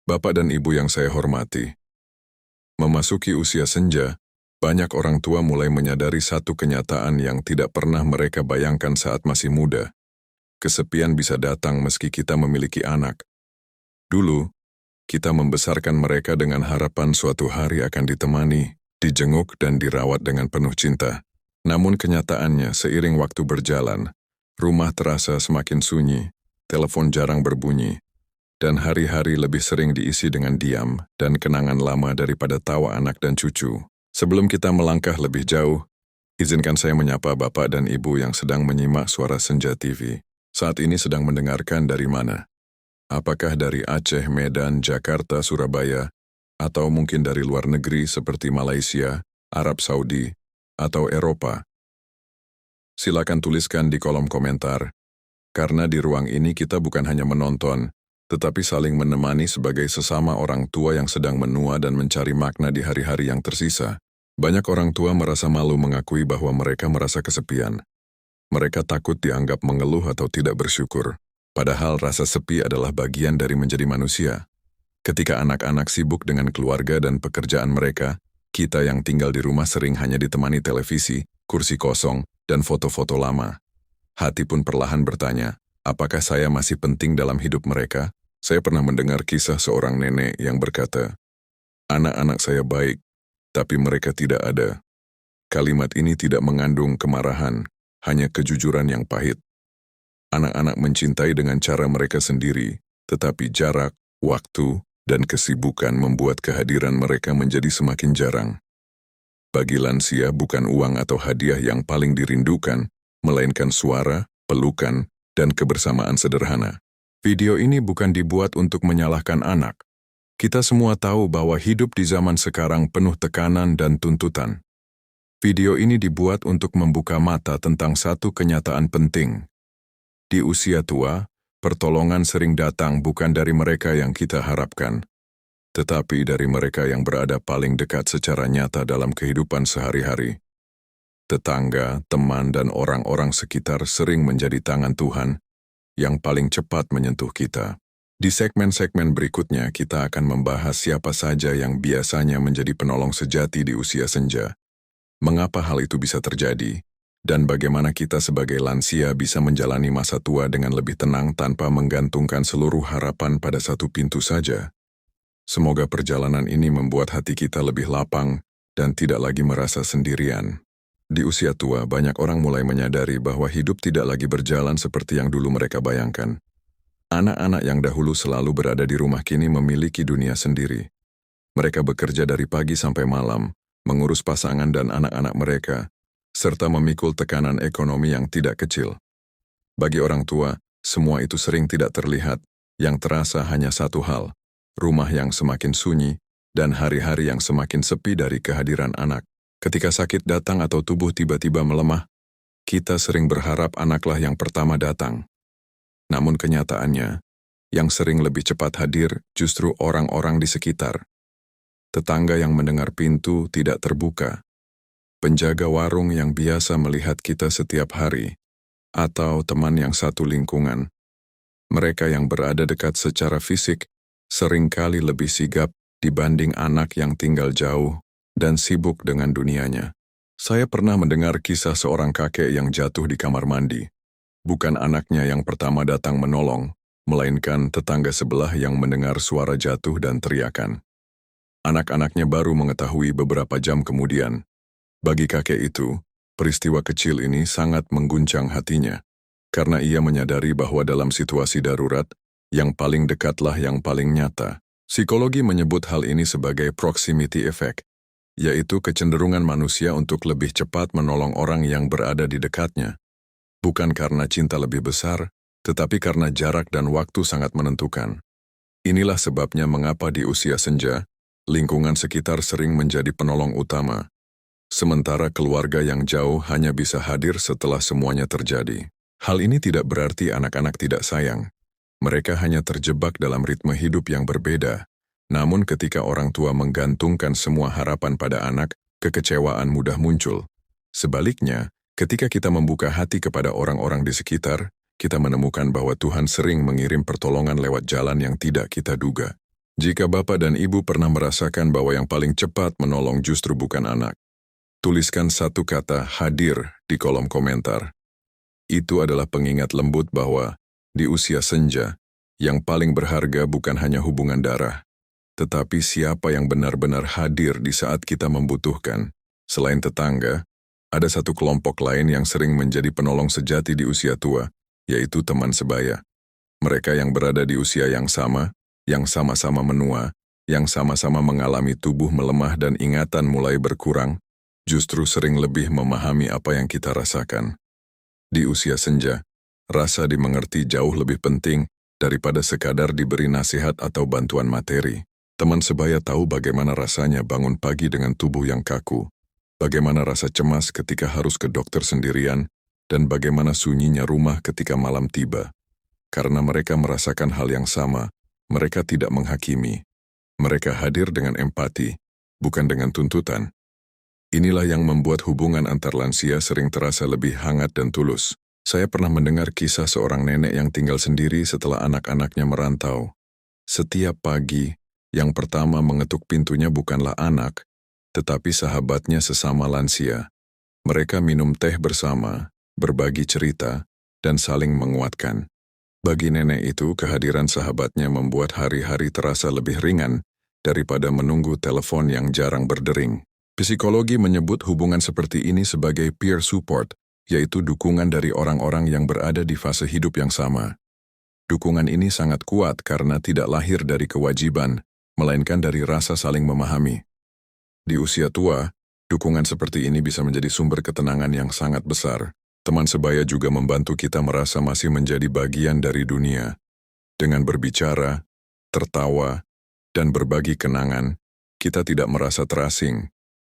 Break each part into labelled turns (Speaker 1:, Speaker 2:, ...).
Speaker 1: Bapak dan Ibu yang saya hormati, memasuki usia senja, banyak orang tua mulai menyadari satu kenyataan yang tidak pernah mereka bayangkan saat masih muda. Kesepian bisa datang meski kita memiliki anak. Dulu, kita membesarkan mereka dengan harapan suatu hari akan ditemani, dijenguk dan dirawat dengan penuh cinta. Namun kenyataannya seiring waktu berjalan, rumah terasa semakin sunyi, telepon jarang berbunyi, dan hari-hari lebih sering diisi dengan diam dan kenangan lama daripada tawa anak dan cucu. Sebelum kita melangkah lebih jauh, izinkan saya menyapa Bapak dan Ibu yang sedang menyimak Suara Senja TV. Saat ini sedang mendengarkan dari mana? Apakah dari Aceh, Medan, Jakarta, Surabaya, atau mungkin dari luar negeri seperti Malaysia, Arab Saudi, atau Eropa? Silakan tuliskan di kolom komentar, karena di ruang ini kita bukan hanya menonton, tetapi saling menemani sebagai sesama orang tua yang sedang menua dan mencari makna di hari-hari yang tersisa. Banyak orang tua merasa malu mengakui bahwa mereka merasa kesepian. Mereka takut dianggap mengeluh atau tidak bersyukur. Padahal rasa sepi adalah bagian dari menjadi manusia. Ketika anak-anak sibuk dengan keluarga dan pekerjaan mereka, kita yang tinggal di rumah sering hanya ditemani televisi, kursi kosong, dan foto-foto lama. Hati pun perlahan bertanya, apakah saya masih penting dalam hidup mereka? Saya pernah mendengar kisah seorang nenek yang berkata, "Anak-anak saya baik, tapi mereka tidak ada." Kalimat ini tidak mengandung kemarahan, hanya kejujuran yang pahit. Anak-anak mencintai dengan cara mereka sendiri, tetapi jarak, waktu, dan kesibukan membuat kehadiran mereka menjadi semakin jarang. Bagi lansia bukan uang atau hadiah yang paling dirindukan, melainkan suara, pelukan, dan kebersamaan sederhana. Video ini bukan dibuat untuk menyalahkan anak. Kita semua tahu bahwa hidup di zaman sekarang penuh tekanan dan tuntutan. Video ini dibuat untuk membuka mata tentang satu kenyataan penting. Di usia tua, pertolongan sering datang bukan dari mereka yang kita harapkan, tetapi dari mereka yang berada paling dekat secara nyata dalam kehidupan sehari-hari. Tetangga, teman, dan orang-orang sekitar sering menjadi tangan Tuhan yang paling cepat menyentuh kita. Di segmen-segmen berikutnya, kita akan membahas siapa saja yang biasanya menjadi penolong sejati di usia senja. Mengapa hal itu bisa terjadi, dan bagaimana kita sebagai lansia bisa menjalani masa tua dengan lebih tenang tanpa menggantungkan seluruh harapan pada satu pintu saja. Semoga perjalanan ini membuat hati kita lebih lapang dan tidak lagi merasa sendirian. Di usia tua, banyak orang mulai menyadari bahwa hidup tidak lagi berjalan seperti yang dulu mereka bayangkan. Anak-anak yang dahulu selalu berada di rumah kini memiliki dunia sendiri. Mereka bekerja dari pagi sampai malam, mengurus pasangan dan anak-anak mereka, serta memikul tekanan ekonomi yang tidak kecil. Bagi orang tua, semua itu sering tidak terlihat, yang terasa hanya satu hal, rumah yang semakin sunyi, dan hari-hari yang semakin sepi dari kehadiran anak. Ketika sakit datang atau tubuh tiba-tiba melemah, kita sering berharap anaklah yang pertama datang. Namun kenyataannya, yang sering lebih cepat hadir justru orang-orang di sekitar. Tetangga yang mendengar pintu tidak terbuka, penjaga warung yang biasa melihat kita setiap hari, atau teman yang satu lingkungan. Mereka yang berada dekat secara fisik seringkali lebih sigap dibanding anak yang tinggal jauh dan sibuk dengan dunianya. Saya pernah mendengar kisah seorang kakek yang jatuh di kamar mandi. Bukan anaknya yang pertama datang menolong, melainkan tetangga sebelah yang mendengar suara jatuh dan teriakan. Anak-anaknya baru mengetahui beberapa jam kemudian. Bagi kakek itu, peristiwa kecil ini sangat mengguncang hatinya, karena ia menyadari bahwa dalam situasi darurat, yang paling dekatlah yang paling nyata. Psikologi menyebut hal ini sebagai proximity effect, yaitu kecenderungan manusia untuk lebih cepat menolong orang yang berada di dekatnya. Bukan karena cinta lebih besar, tetapi karena jarak dan waktu sangat menentukan. Inilah sebabnya mengapa di usia senja, lingkungan sekitar sering menjadi penolong utama, sementara keluarga yang jauh hanya bisa hadir setelah semuanya terjadi. Hal ini tidak berarti anak-anak tidak sayang. Mereka hanya terjebak dalam ritme hidup yang berbeda. Namun ketika orang tua menggantungkan semua harapan pada anak, kekecewaan mudah muncul. Sebaliknya, ketika kita membuka hati kepada orang-orang di sekitar, kita menemukan bahwa Tuhan sering mengirim pertolongan lewat jalan yang tidak kita duga. Jika Bapak dan Ibu pernah merasakan bahwa yang paling cepat menolong justru bukan anak, tuliskan satu kata hadir di kolom komentar. Itu adalah pengingat lembut bahwa di usia senja, yang paling berharga bukan hanya hubungan darah, tetapi siapa yang benar-benar hadir di saat kita membutuhkan. Selain tetangga, ada satu kelompok lain yang sering menjadi penolong sejati di usia tua, yaitu teman sebaya. Mereka yang berada di usia yang sama, yang sama-sama menua, yang sama-sama mengalami tubuh melemah dan ingatan mulai berkurang, justru sering lebih memahami apa yang kita rasakan. Di usia senja, rasa dimengerti jauh lebih penting daripada sekadar diberi nasihat atau bantuan materi. Teman sebaya tahu bagaimana rasanya bangun pagi dengan tubuh yang kaku, bagaimana rasa cemas ketika harus ke dokter sendirian, dan bagaimana sunyinya rumah ketika malam tiba. Karena mereka merasakan hal yang sama, mereka tidak menghakimi. Mereka hadir dengan empati, bukan dengan tuntutan. Inilah yang membuat hubungan antar lansia sering terasa lebih hangat dan tulus. Saya pernah mendengar kisah seorang nenek yang tinggal sendiri setelah anak-anaknya merantau. Setiap pagi, yang pertama mengetuk pintunya bukanlah anak, tetapi sahabatnya sesama lansia. Mereka minum teh bersama, berbagi cerita, dan saling menguatkan. Bagi nenek itu, kehadiran sahabatnya membuat hari-hari terasa lebih ringan daripada menunggu telepon yang jarang berdering. Psikologi menyebut hubungan seperti ini sebagai peer support, yaitu dukungan dari orang-orang yang berada di fase hidup yang sama. Dukungan ini sangat kuat karena tidak lahir dari kewajiban, melainkan dari rasa saling memahami. Di usia tua, dukungan seperti ini bisa menjadi sumber ketenangan yang sangat besar. Teman sebaya juga membantu kita merasa masih menjadi bagian dari dunia. Dengan berbicara, tertawa, dan berbagi kenangan, kita tidak merasa terasing.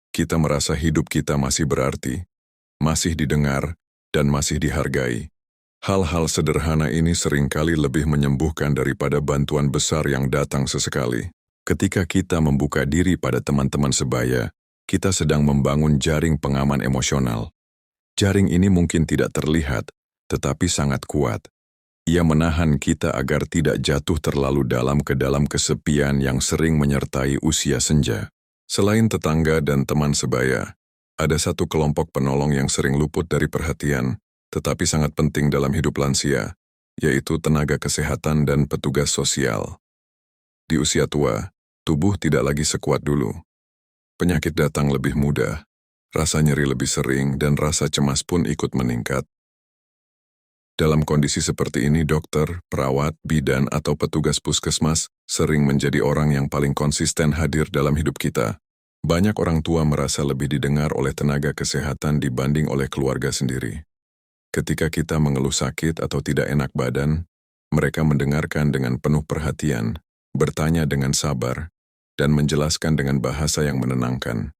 Speaker 1: Kita merasa hidup kita masih berarti, masih didengar, dan masih dihargai. Hal-hal sederhana ini seringkali lebih menyembuhkan daripada bantuan besar yang datang sesekali. Ketika kita membuka diri pada teman-teman sebaya, kita sedang membangun jaring pengaman emosional. Jaring ini mungkin tidak terlihat, tetapi sangat kuat. Ia menahan kita agar tidak jatuh terlalu dalam ke dalam kesepian yang sering menyertai usia senja. Selain tetangga dan teman sebaya, ada satu kelompok penolong yang sering luput dari perhatian, tetapi sangat penting dalam hidup lansia, yaitu tenaga kesehatan dan petugas sosial. Di usia tua, tubuh tidak lagi sekuat dulu. Penyakit datang lebih mudah. Rasa nyeri lebih sering, dan rasa cemas pun ikut meningkat. Dalam kondisi seperti ini, dokter, perawat, bidan, atau petugas puskesmas sering menjadi orang yang paling konsisten hadir dalam hidup kita. Banyak orang tua merasa lebih didengar oleh tenaga kesehatan dibanding oleh keluarga sendiri. Ketika kita mengeluh sakit atau tidak enak badan, mereka mendengarkan dengan penuh perhatian, bertanya dengan sabar, dan menjelaskan dengan bahasa yang menenangkan.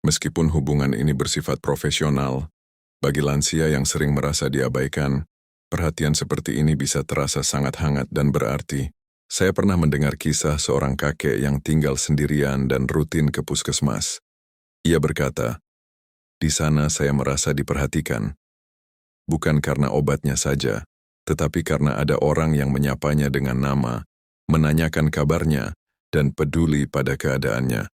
Speaker 1: Meskipun hubungan ini bersifat profesional, bagi lansia yang sering merasa diabaikan, perhatian seperti ini bisa terasa sangat hangat dan berarti. Saya pernah mendengar kisah seorang kakek yang tinggal sendirian dan rutin ke puskesmas. Ia berkata, "Di sana saya merasa diperhatikan. Bukan karena obatnya saja, tetapi karena ada orang yang menyapanya dengan nama, menanyakan kabarnya, dan peduli pada keadaannya."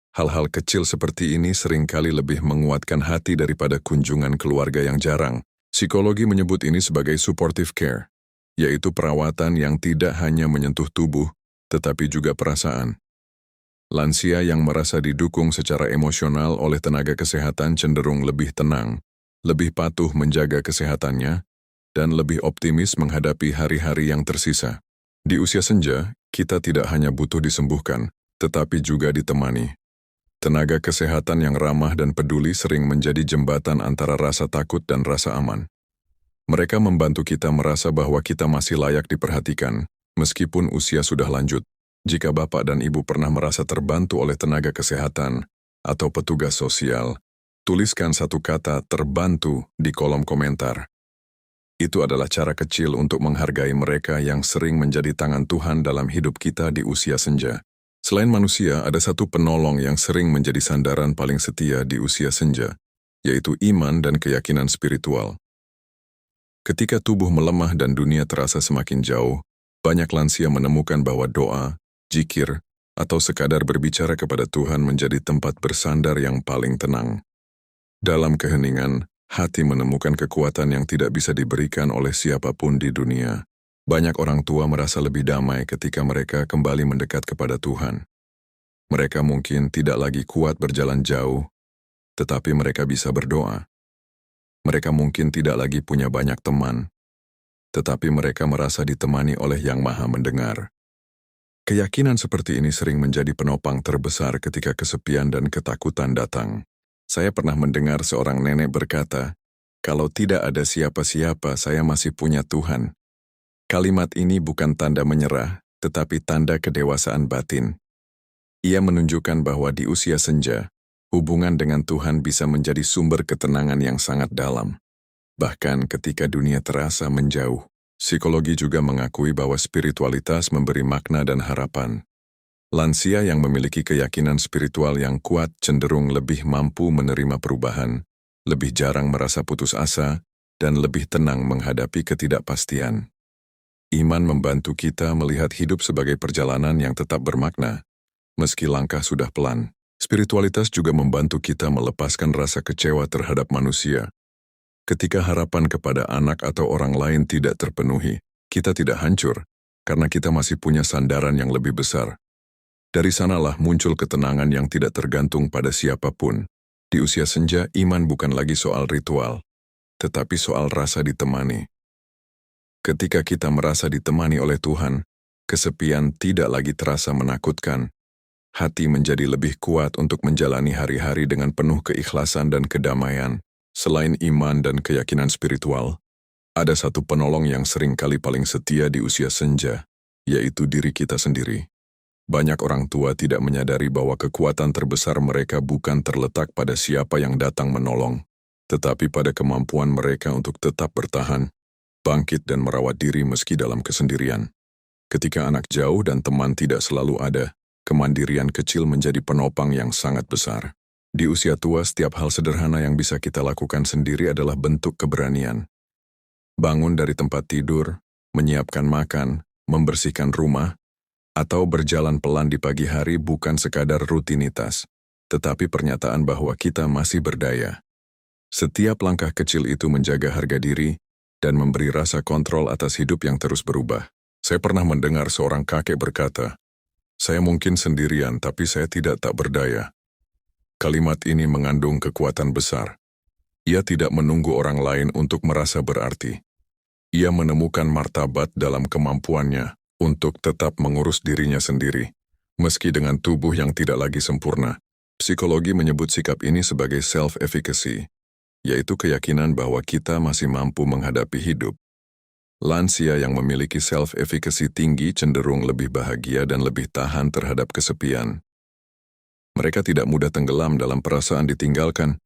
Speaker 1: Hal-hal kecil seperti ini seringkali lebih menguatkan hati daripada kunjungan keluarga yang jarang. Psikologi menyebut ini sebagai supportive care, yaitu perawatan yang tidak hanya menyentuh tubuh, tetapi juga perasaan. Lansia yang merasa didukung secara emosional oleh tenaga kesehatan cenderung lebih tenang, lebih patuh menjaga kesehatannya, dan lebih optimis menghadapi hari-hari yang tersisa. Di usia senja, kita tidak hanya butuh disembuhkan, tetapi juga ditemani. Tenaga kesehatan yang ramah dan peduli sering menjadi jembatan antara rasa takut dan rasa aman. Mereka membantu kita merasa bahwa kita masih layak diperhatikan, meskipun usia sudah lanjut. Jika Bapak dan Ibu pernah merasa terbantu oleh tenaga kesehatan atau petugas sosial, tuliskan satu kata "terbantu" di kolom komentar. Itu adalah cara kecil untuk menghargai mereka yang sering menjadi tangan Tuhan dalam hidup kita di usia senja. Selain manusia, ada satu penolong yang sering menjadi sandaran paling setia di usia senja, yaitu iman dan keyakinan spiritual. Ketika tubuh melemah dan dunia terasa semakin jauh, banyak lansia menemukan bahwa doa, jikir, atau sekadar berbicara kepada Tuhan menjadi tempat bersandar yang paling tenang. Dalam keheningan, hati menemukan kekuatan yang tidak bisa diberikan oleh siapapun di dunia. Banyak orang tua merasa lebih damai ketika mereka kembali mendekat kepada Tuhan. Mereka mungkin tidak lagi kuat berjalan jauh, tetapi mereka bisa berdoa. Mereka mungkin tidak lagi punya banyak teman, tetapi mereka merasa ditemani oleh Yang Maha Mendengar. Keyakinan seperti ini sering menjadi penopang terbesar ketika kesepian dan ketakutan datang. Saya pernah mendengar seorang nenek berkata, "Kalau tidak ada siapa-siapa, saya masih punya Tuhan." Kalimat ini bukan tanda menyerah, tetapi tanda kedewasaan batin. Ia menunjukkan bahwa di usia senja, hubungan dengan Tuhan bisa menjadi sumber ketenangan yang sangat dalam. Bahkan ketika dunia terasa menjauh, psikologi juga mengakui bahwa spiritualitas memberi makna dan harapan. Lansia yang memiliki keyakinan spiritual yang kuat cenderung lebih mampu menerima perubahan, lebih jarang merasa putus asa, dan lebih tenang menghadapi ketidakpastian. Iman membantu kita melihat hidup sebagai perjalanan yang tetap bermakna, meski langkah sudah pelan. Spiritualitas juga membantu kita melepaskan rasa kecewa terhadap manusia. Ketika harapan kepada anak atau orang lain tidak terpenuhi, kita tidak hancur, karena kita masih punya sandaran yang lebih besar. Dari sanalah muncul ketenangan yang tidak tergantung pada siapapun. Di usia senja, iman bukan lagi soal ritual, tetapi soal rasa ditemani. Ketika kita merasa ditemani oleh Tuhan, kesepian tidak lagi terasa menakutkan. Hati menjadi lebih kuat untuk menjalani hari-hari dengan penuh keikhlasan dan kedamaian. Selain iman dan keyakinan spiritual, ada satu penolong yang seringkali paling setia di usia senja, yaitu diri kita sendiri. Banyak orang tua tidak menyadari bahwa kekuatan terbesar mereka bukan terletak pada siapa yang datang menolong, tetapi pada kemampuan mereka untuk tetap bertahan, bangkit dan merawat diri meski dalam kesendirian. Ketika anak jauh dan teman tidak selalu ada, kemandirian kecil menjadi penopang yang sangat besar. Di usia tua, setiap hal sederhana yang bisa kita lakukan sendiri adalah bentuk keberanian. Bangun dari tempat tidur, menyiapkan makan, membersihkan rumah, atau berjalan pelan di pagi hari bukan sekadar rutinitas, tetapi pernyataan bahwa kita masih berdaya. Setiap langkah kecil itu menjaga harga diri dan memberi rasa kontrol atas hidup yang terus berubah. Saya pernah mendengar seorang kakek berkata, "Saya mungkin sendirian, tapi saya tidak tak berdaya." Kalimat ini mengandung kekuatan besar. Ia tidak menunggu orang lain untuk merasa berarti. Ia menemukan martabat dalam kemampuannya untuk tetap mengurus dirinya sendiri, meski dengan tubuh yang tidak lagi sempurna. Psikologi menyebut sikap ini sebagai self-efficacy, yaitu keyakinan bahwa kita masih mampu menghadapi hidup. Lansia yang memiliki self-efficacy tinggi cenderung lebih bahagia dan lebih tahan terhadap kesepian. Mereka tidak mudah tenggelam dalam perasaan ditinggalkan,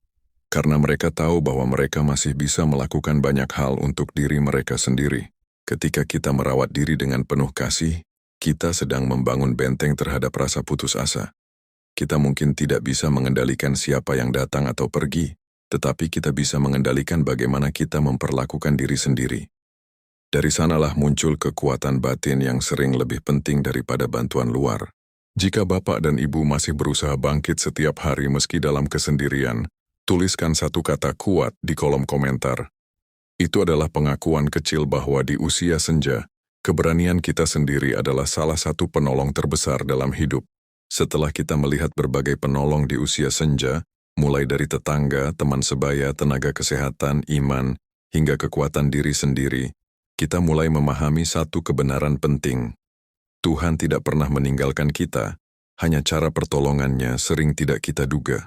Speaker 1: karena mereka tahu bahwa mereka masih bisa melakukan banyak hal untuk diri mereka sendiri. Ketika kita merawat diri dengan penuh kasih, kita sedang membangun benteng terhadap rasa putus asa. Kita mungkin tidak bisa mengendalikan siapa yang datang atau pergi, tetapi kita bisa mengendalikan bagaimana kita memperlakukan diri sendiri. Dari sanalah muncul kekuatan batin yang sering lebih penting daripada bantuan luar. Jika Bapak dan Ibu masih berusaha bangkit setiap hari meski dalam kesendirian, tuliskan satu kata kuat di kolom komentar. Itu adalah pengakuan kecil bahwa di usia senja, keberanian kita sendiri adalah salah satu penolong terbesar dalam hidup. Setelah kita melihat berbagai penolong di usia senja, mulai dari tetangga, teman sebaya, tenaga kesehatan, iman, hingga kekuatan diri sendiri, kita mulai memahami satu kebenaran penting. Tuhan tidak pernah meninggalkan kita, hanya cara pertolongannya sering tidak kita duga.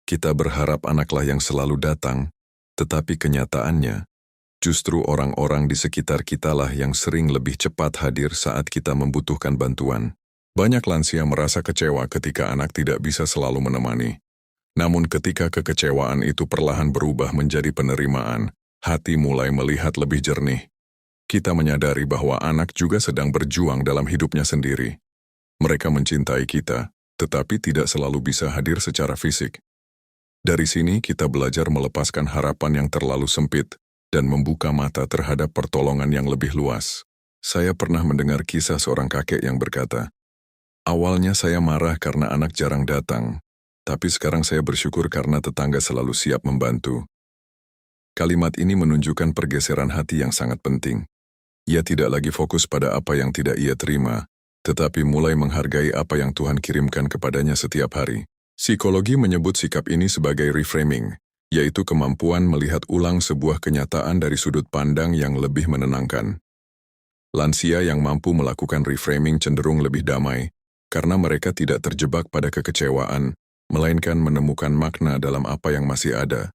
Speaker 1: Kita berharap anaklah yang selalu datang, tetapi kenyataannya, justru orang-orang di sekitar kitalah yang sering lebih cepat hadir saat kita membutuhkan bantuan. Banyak lansia merasa kecewa ketika anak tidak bisa selalu menemani. Namun ketika kekecewaan itu perlahan berubah menjadi penerimaan, hati mulai melihat lebih jernih. Kita menyadari bahwa anak juga sedang berjuang dalam hidupnya sendiri. Mereka mencintai kita, tetapi tidak selalu bisa hadir secara fisik. Dari sini kita belajar melepaskan harapan yang terlalu sempit dan membuka mata terhadap pertolongan yang lebih luas. Saya pernah mendengar kisah seorang kakek yang berkata, Awalnya saya marah karena anak jarang datang, tapi sekarang saya bersyukur karena tetangga selalu siap membantu. Kalimat ini menunjukkan pergeseran hati yang sangat penting. Ia tidak lagi fokus pada apa yang tidak ia terima, tetapi mulai menghargai apa yang Tuhan kirimkan kepadanya setiap hari. Psikologi menyebut sikap ini sebagai reframing, yaitu kemampuan melihat ulang sebuah kenyataan dari sudut pandang yang lebih menenangkan. Lansia yang mampu melakukan reframing cenderung lebih damai, karena mereka tidak terjebak pada kekecewaan, melainkan menemukan makna dalam apa yang masih ada.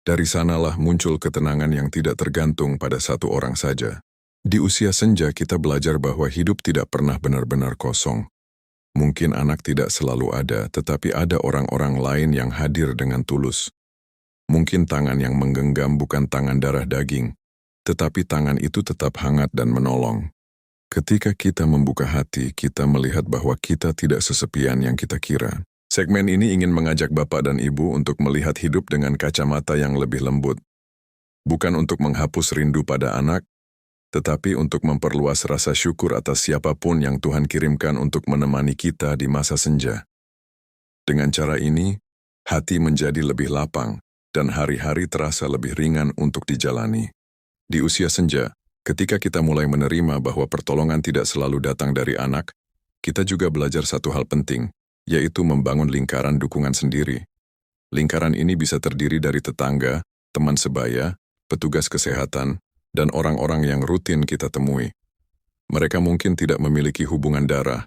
Speaker 1: Dari sanalah muncul ketenangan yang tidak tergantung pada satu orang saja. Di usia senja kita belajar bahwa hidup tidak pernah benar-benar kosong. Mungkin anak tidak selalu ada, tetapi ada orang-orang lain yang hadir dengan tulus. Mungkin tangan yang menggenggam bukan tangan darah daging, tetapi tangan itu tetap hangat dan menolong. Ketika kita membuka hati, kita melihat bahwa kita tidak sesepian yang kita kira. Segmen ini ingin mengajak Bapak dan Ibu untuk melihat hidup dengan kacamata yang lebih lembut. Bukan untuk menghapus rindu pada anak, tetapi untuk memperluas rasa syukur atas siapapun yang Tuhan kirimkan untuk menemani kita di masa senja. Dengan cara ini, hati menjadi lebih lapang, dan hari-hari terasa lebih ringan untuk dijalani. Di usia senja, ketika kita mulai menerima bahwa pertolongan tidak selalu datang dari anak, kita juga belajar satu hal penting, yaitu membangun lingkaran dukungan sendiri. Lingkaran ini bisa terdiri dari tetangga, teman sebaya, petugas kesehatan, dan orang-orang yang rutin kita temui. Mereka mungkin tidak memiliki hubungan darah,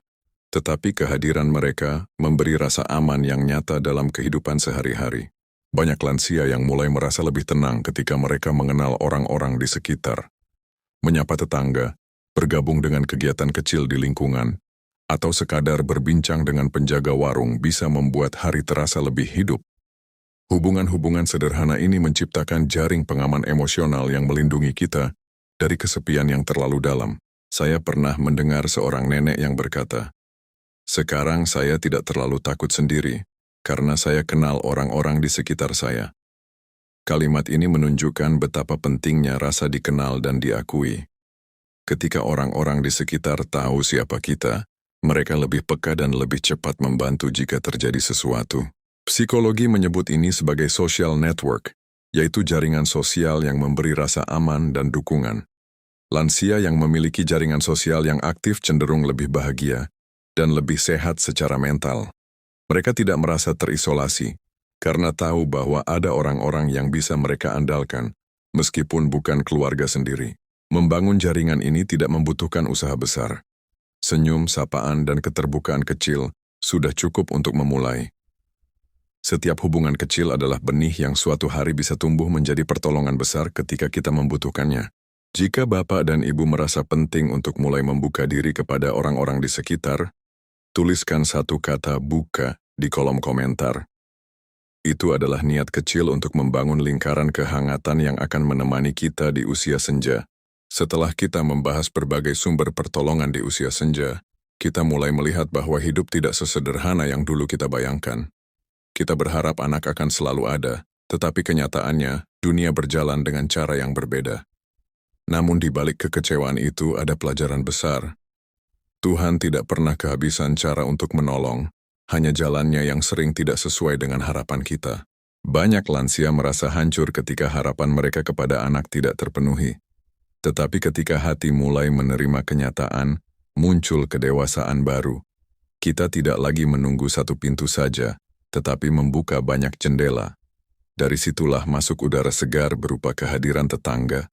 Speaker 1: tetapi kehadiran mereka memberi rasa aman yang nyata dalam kehidupan sehari-hari. Banyak lansia yang mulai merasa lebih tenang ketika mereka mengenal orang-orang di sekitar. Menyapa tetangga, bergabung dengan kegiatan kecil di lingkungan, atau sekadar berbincang dengan penjaga warung bisa membuat hari terasa lebih hidup. Hubungan-hubungan sederhana ini menciptakan jaring pengaman emosional yang melindungi kita dari kesepian yang terlalu dalam. Saya pernah mendengar seorang nenek yang berkata, "Sekarang saya tidak terlalu takut sendiri, karena saya kenal orang-orang di sekitar saya." Kalimat ini menunjukkan betapa pentingnya rasa dikenal dan diakui. Ketika orang-orang di sekitar tahu siapa kita, mereka lebih peka dan lebih cepat membantu jika terjadi sesuatu. Psikologi menyebut ini sebagai social network, yaitu jaringan sosial yang memberi rasa aman dan dukungan. Lansia yang memiliki jaringan sosial yang aktif cenderung lebih bahagia dan lebih sehat secara mental. Mereka tidak merasa terisolasi, karena tahu bahwa ada orang-orang yang bisa mereka andalkan, meskipun bukan keluarga sendiri. Membangun jaringan ini tidak membutuhkan usaha besar. Senyum, sapaan, dan keterbukaan kecil sudah cukup untuk memulai. Setiap hubungan kecil adalah benih yang suatu hari bisa tumbuh menjadi pertolongan besar ketika kita membutuhkannya. Jika Bapak dan Ibu merasa penting untuk mulai membuka diri kepada orang-orang di sekitar, tuliskan satu kata "buka" di kolom komentar. Itu adalah niat kecil untuk membangun lingkaran kehangatan yang akan menemani kita di usia senja. Setelah kita membahas berbagai sumber pertolongan di usia senja, kita mulai melihat bahwa hidup tidak sesederhana yang dulu kita bayangkan. Kita berharap anak akan selalu ada, tetapi kenyataannya, dunia berjalan dengan cara yang berbeda. Namun di balik kekecewaan itu ada pelajaran besar. Tuhan tidak pernah kehabisan cara untuk menolong, hanya jalannya yang sering tidak sesuai dengan harapan kita. Banyak lansia merasa hancur ketika harapan mereka kepada anak tidak terpenuhi. Tetapi ketika hati mulai menerima kenyataan, muncul kedewasaan baru. Kita tidak lagi menunggu satu pintu saja, tetapi membuka banyak jendela. Dari situlah masuk udara segar berupa kehadiran tetangga,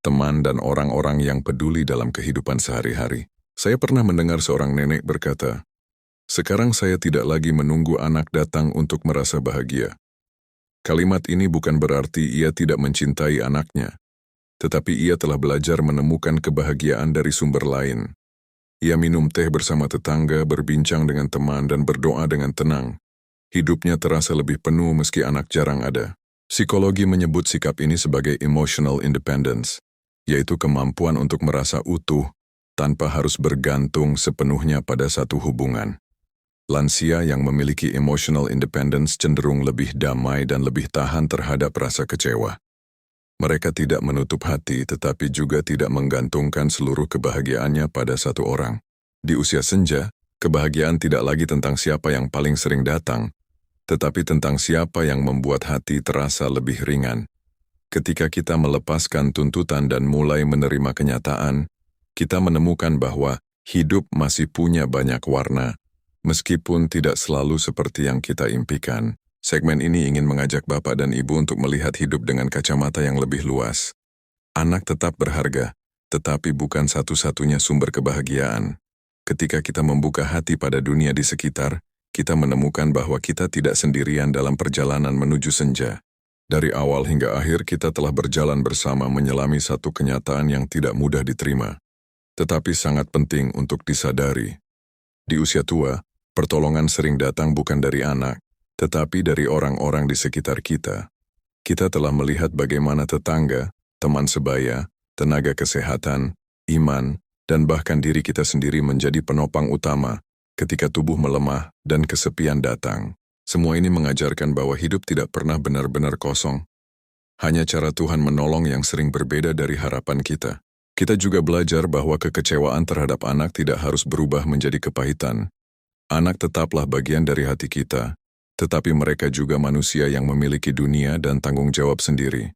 Speaker 1: teman, dan orang-orang yang peduli dalam kehidupan sehari-hari. Saya pernah mendengar seorang nenek berkata, "Sekarang saya tidak lagi menunggu anak datang untuk merasa bahagia." Kalimat ini bukan berarti ia tidak mencintai anaknya, tetapi ia telah belajar menemukan kebahagiaan dari sumber lain. Ia minum teh bersama tetangga, berbincang dengan teman, dan berdoa dengan tenang. Hidupnya terasa lebih penuh meski anak jarang ada. Psikologi menyebut sikap ini sebagai emotional independence, yaitu kemampuan untuk merasa utuh tanpa harus bergantung sepenuhnya pada satu hubungan. Lansia yang memiliki emotional independence cenderung lebih damai dan lebih tahan terhadap rasa kecewa. Mereka tidak menutup hati tetapi juga tidak menggantungkan seluruh kebahagiaannya pada satu orang. Di usia senja, Kebahagiaan tidak lagi tentang siapa yang paling sering datang, tetapi tentang siapa yang membuat hati terasa lebih ringan. Ketika kita melepaskan tuntutan dan mulai menerima kenyataan, kita menemukan bahwa hidup masih punya banyak warna, meskipun tidak selalu seperti yang kita impikan. Segmen ini ingin mengajak Bapak dan Ibu untuk melihat hidup dengan kacamata yang lebih luas. Anak tetap berharga, tetapi bukan satu-satunya sumber kebahagiaan. Ketika kita membuka hati pada dunia di sekitar, kita menemukan bahwa kita tidak sendirian dalam perjalanan menuju senja. Dari awal hingga akhir kita telah berjalan bersama menyelami satu kenyataan yang tidak mudah diterima, tetapi sangat penting untuk disadari. Di usia tua, pertolongan sering datang bukan dari anak, tetapi dari orang-orang di sekitar kita. Kita telah melihat bagaimana tetangga, teman sebaya, tenaga kesehatan, iman, dan bahkan diri kita sendiri menjadi penopang utama ketika tubuh melemah dan kesepian datang. Semua ini mengajarkan bahwa hidup tidak pernah benar-benar kosong. Hanya cara Tuhan menolong yang sering berbeda dari harapan kita. Kita juga belajar bahwa kekecewaan terhadap anak tidak harus berubah menjadi kepahitan. Anak tetaplah bagian dari hati kita, tetapi mereka juga manusia yang memiliki dunia dan tanggung jawab sendiri.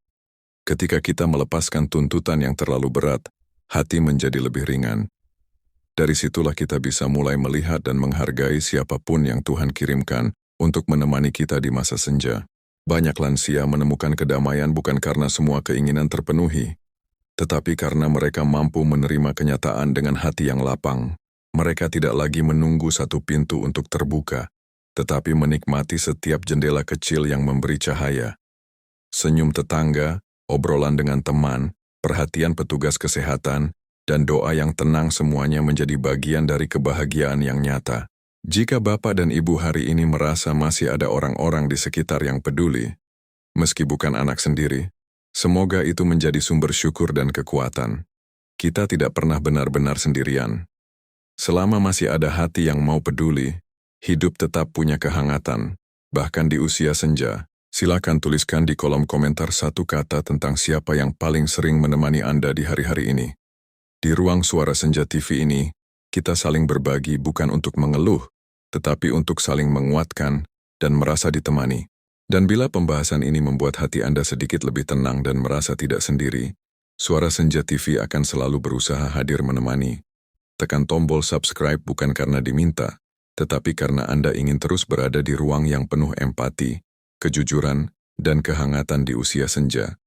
Speaker 1: Ketika kita melepaskan tuntutan yang terlalu berat, hati menjadi lebih ringan. Dari situlah kita bisa mulai melihat dan menghargai siapapun yang Tuhan kirimkan untuk menemani kita di masa senja. Banyak lansia menemukan kedamaian bukan karena semua keinginan terpenuhi, tetapi karena mereka mampu menerima kenyataan dengan hati yang lapang. Mereka tidak lagi menunggu satu pintu untuk terbuka, tetapi menikmati setiap jendela kecil yang memberi cahaya. Senyum tetangga, obrolan dengan teman, perhatian petugas kesehatan, dan doa yang tenang semuanya menjadi bagian dari kebahagiaan yang nyata. Jika Bapak dan Ibu hari ini merasa masih ada orang-orang di sekitar yang peduli, meski bukan anak sendiri, semoga itu menjadi sumber syukur dan kekuatan. Kita tidak pernah benar-benar sendirian. Selama masih ada hati yang mau peduli, hidup tetap punya kehangatan, bahkan di usia senja. Silakan tuliskan di kolom komentar satu kata tentang siapa yang paling sering menemani Anda di hari-hari ini. Di ruang Suara Senja TV ini, kita saling berbagi bukan untuk mengeluh, tetapi untuk saling menguatkan dan merasa ditemani. Dan bila pembahasan ini membuat hati Anda sedikit lebih tenang dan merasa tidak sendiri, Suara Senja TV akan selalu berusaha hadir menemani. Tekan tombol subscribe bukan karena diminta, tetapi karena Anda ingin terus berada di ruang yang penuh empati, kejujuran, dan kehangatan di usia senja.